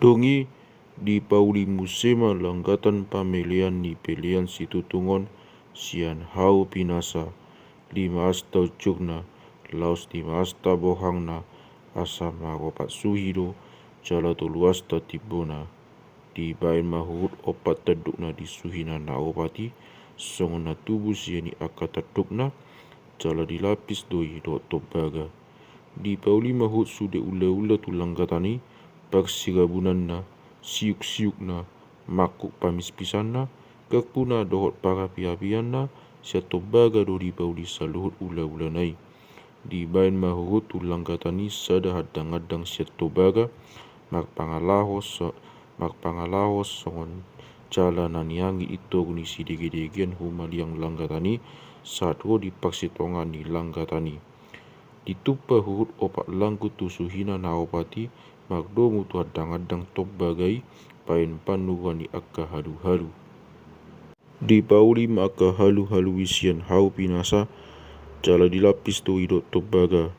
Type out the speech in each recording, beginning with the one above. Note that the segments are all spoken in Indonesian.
Dongi di pauli musema langgatan pamelian ni pelian situtungon sian hau pinasa lima asta ucukna laos lima asta bohangna asa magopat suhido jala tolu asta tibona di bain mahut opat tadukna di suhina na opati songona tubuh siani akata tadukna jala dilapis doi do tobaga di pauli mahut sude ula-ula tulang katani pagsirabunanna siuk-siukna makuk pamis pisanna kakpuna dohot para pia-pianna sia tobaga do di pauli saluhut ula-ula nai di bain mahut tulang katani sada hadang-hadang sia tobaga makpangalahos songon jalanan yangi itu guni sidigi-digian humaliang langgatani saat ro dipaksitongan ni langgatani ditupa hurut opak langku tusuhina na opati magdo mutu hadang-hadang tobagai pain panugani akka halu-halu di pauli maka halu-halu isian hau pinasa jala dilapis tu idot tobaga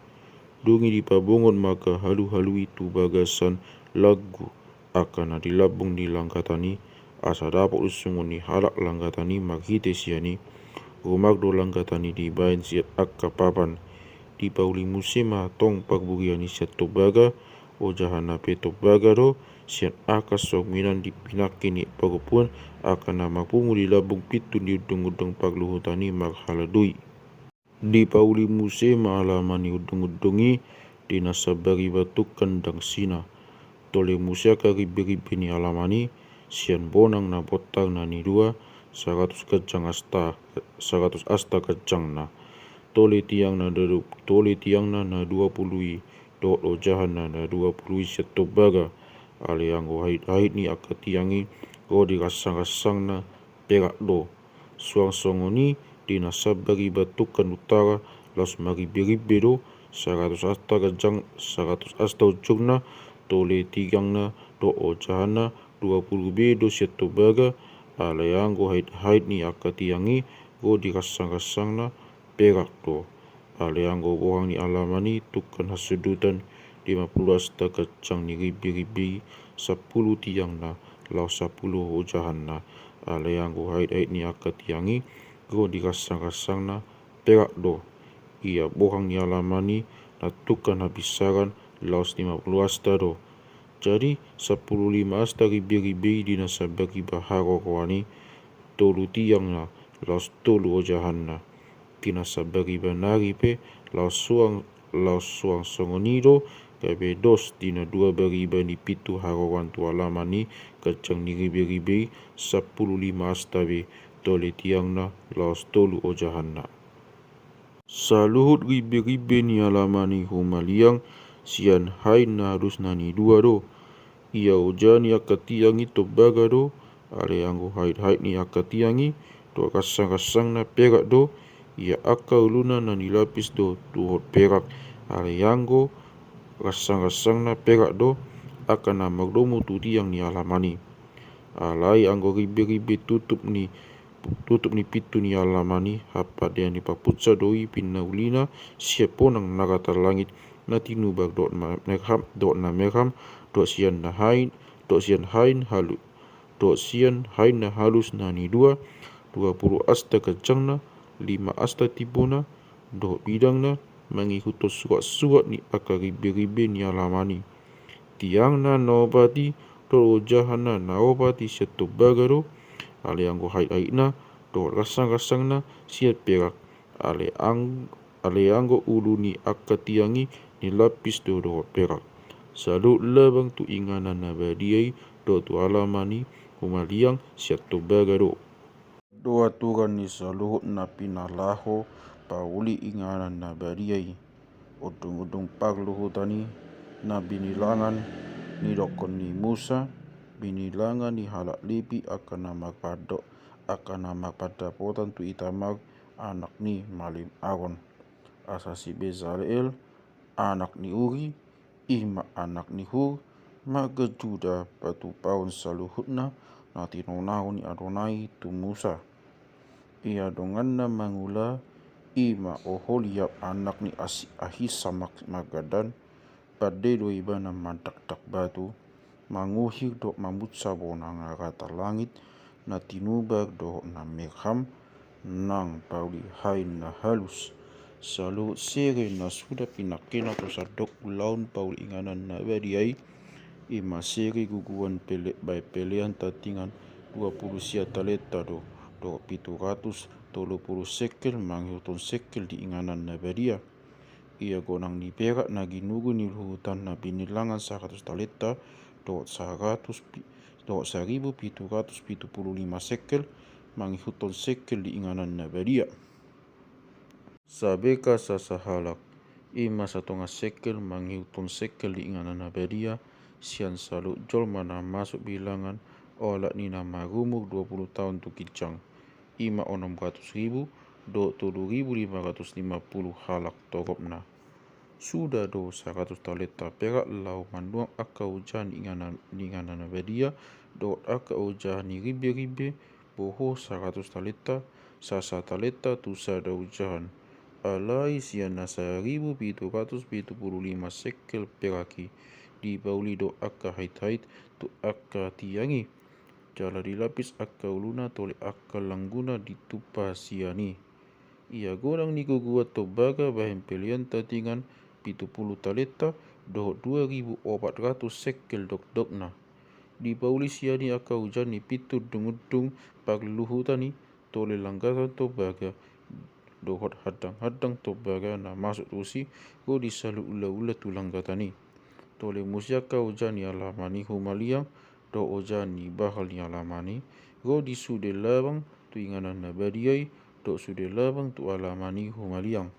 dungi di pabongon maka halu-halu itu bagasan lagu akan dilabung di langkatani asa dapat usungoni halak langkatani maghite siani rumagdo langkatani di bain siat akka papan di pauli musema tong pagbugiani siat tobaga o jahana pe tobaga do siat akas sominan dipinakini pagopuan akan nama pungu di labung pitu di udung-udung pagluhutani maghaladui di pauli musema alamani udung-udungi di nasabari batu kandang sina tole musia karibe-ribe ni alamani sian bonang na botang na ni dua 100 asta kacang na tole tiang na 20 do jahana na 20 siat tobaga ale anggo hait ni akatiangi go dirasang-rasang na perak do suang songoni di nasabari batukan utara los maribe-ribe do 100 asta kacang 100 asta ucukna tole tigang na do jahana 20 bedo siat tobaga ale anggo hait ni akatiangi go dirasang-rasang na perak do ale anggo bohang ni alamani tukan hasudutan 50 asta kacang ni ribi-ribi 10 tiang na lau 10 hojahan na ale anggo hait ni akatiangi go dirasang-rasang na perak do ia bohang ni alamani na tukan habisaran laos 50 asta do jadi 15 asta ribi-ribi di nasabari baharo kawani tolu tiang na laos tolu ojahan na tinasabari banari pe laos suang songonido kabe dos dina 2 bariba ni pitu harawan tu alamani kacang ni ribi-ribi 15 asta be tole tiang na laos tolu ojahan na saluhut ribi-ribi ni alamani humaliang sian hain na harus nani dua do ia ujani akatiangi tobaga do ale anggo hait ni akatiangi do kasang-kasang na perak do ia akka uluna na nilapis do tuhot perak ale anggo kasang-kasang na perak do akan na magdomu tu tiang ni alamani alai anggo ribe-ribe tutup ni pitu ni alamani hapat yang dipaputsa doi pinnaulina siaponang nagatar langit na tinubag dot na merham dot sian hain na halus na ni 20 asta kacang na 5 asta tibona dot bidang na mangihutos suat-suat ni akaribe-ribe ni alamani tiang na naopati dot jahana naopati siat tobaga do ale anggo hait na dot rasang-rasang na siat perak ale anggo ulu ni akatiangi ni lapis do dot perak salut labang tu inganan na badiai do tu alamani humaliang siat tobaga do aturan ni saluhut na pinalaho pauli inganan na badiai udung-udung pagluhutani na binilangan ni dokon ni Musa binilangan ni halak lipi akan na magpadapotan tu itamag anak ni Malim Aron asasi Bezaleel anak ni Uri Ihma anak ni Hur magajuda batu paun saluhutna na tinonau ni Adonai tu Musa ia donganna mangula Ima Oholiab anak ni Ahisamak magadan pada dua ibana mantak-tak batu manguhir dok mamutsa bonang rata langit na tinubag dok na megham nang pauli hain na halus salut sere na sudah pinakena kosadok ulaun pauli inganan na badiai ima sere guguan pelean tatingan 20 sia taleta do 730 sekel manghiuton sekel di inganan na badia ia gonang ni perak na ginugu ni hutan na binilangan 100 taleta do 1775 sekel manghiuton sekel di inganan na badia sabeka sasahalak ima 1,5 sekel manghiuton sekel di inganan na badia sian salut jol mana masuk bilangan olak ni nama rumur 20 tahun tu kijang ima 600.000 do 7.550 halak toropna sudah do 100 taleta perak lau manduang aka ujan inganan badia do aka ujan ni ribe boho 100 taleta sasa taleta tu sada ujahan alai siana 1.775 sekel peraki di bauli do aka hait tu aka tiangi jala dilapis aka uluna tole aka langguna ditupa siani ia gorang ni gugua tobaga bahan pelian tatingan 70 taleta do 2.400 sekel dok-dokna di bauli siani aka hujan ni pitu dungudung pagluhu tani tole langgaran tobaga dohot hadang tobaga na masuk tusi go disalu ula tulang tani tole musiaka hujan ni alamani humaliang do hujan ni bahal ni alamani go disude labang tu inganan na badiai do sude labang tu alamani humaliang